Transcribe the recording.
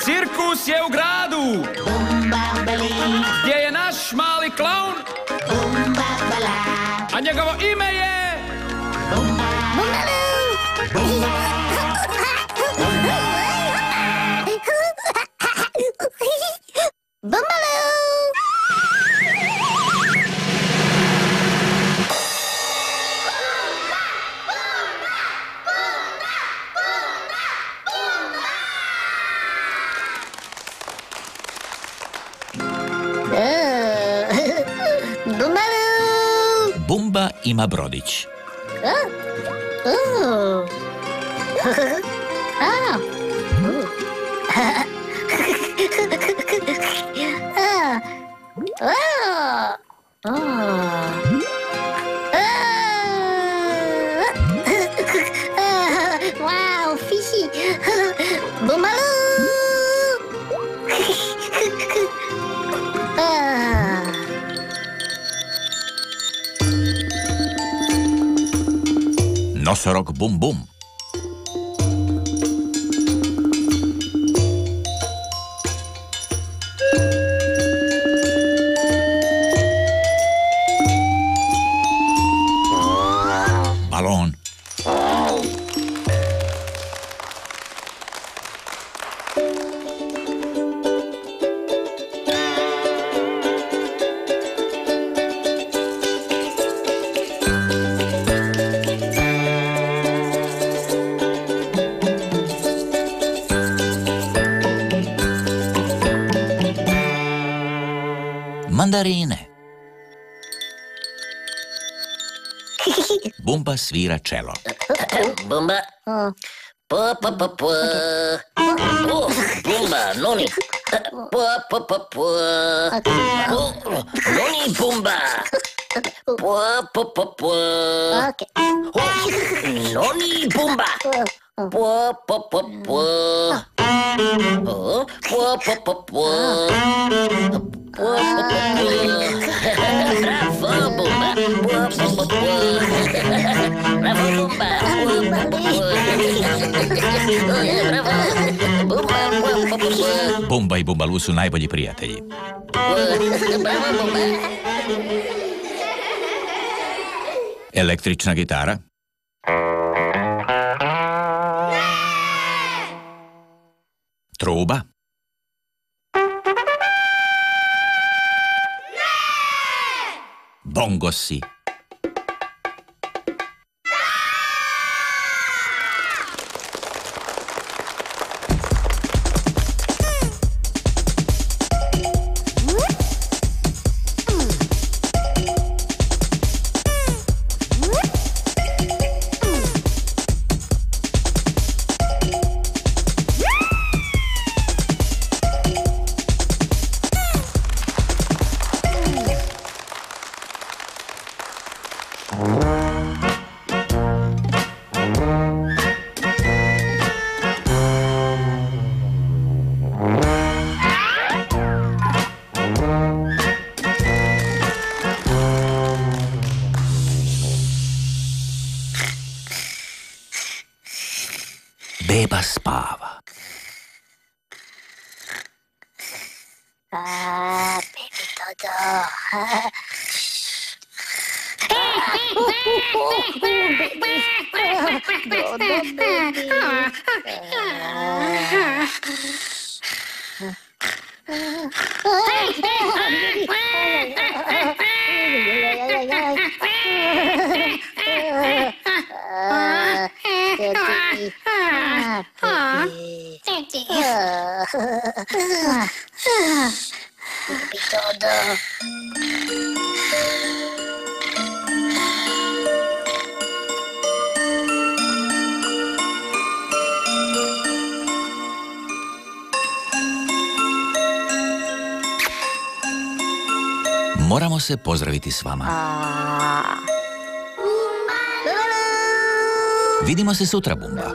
Cirkus je u gradu. Gdje je naš mali klaun? A njegovo ime je... Bumba ima brodić. Wow, fishy. Bumbaloo. Nosorog Bum Bum. Balon. Mandarine. Bumba svira čelo. Bumba. Pa, pa, pa, pa. Oh, Bumba, noni. Pa, pa, pa, pa. Oh, noni, Bumba. Pa, pa, pa, pa. Oh, noni, Bumba. Pa, pa, pa, pa. Oh, pa, pa, pa, pa. Bravo, Bumba. Bravo, Bumba. Bumba i Bumbaloo su najbolji prijatelji. Bravo, Bumba. Električna gitara. Truba. Bongosi. Beba spava. Baby Dodo. Baby Dodo. Moramo se pozdraviti s vama. Vidimo se sutra, Bumba.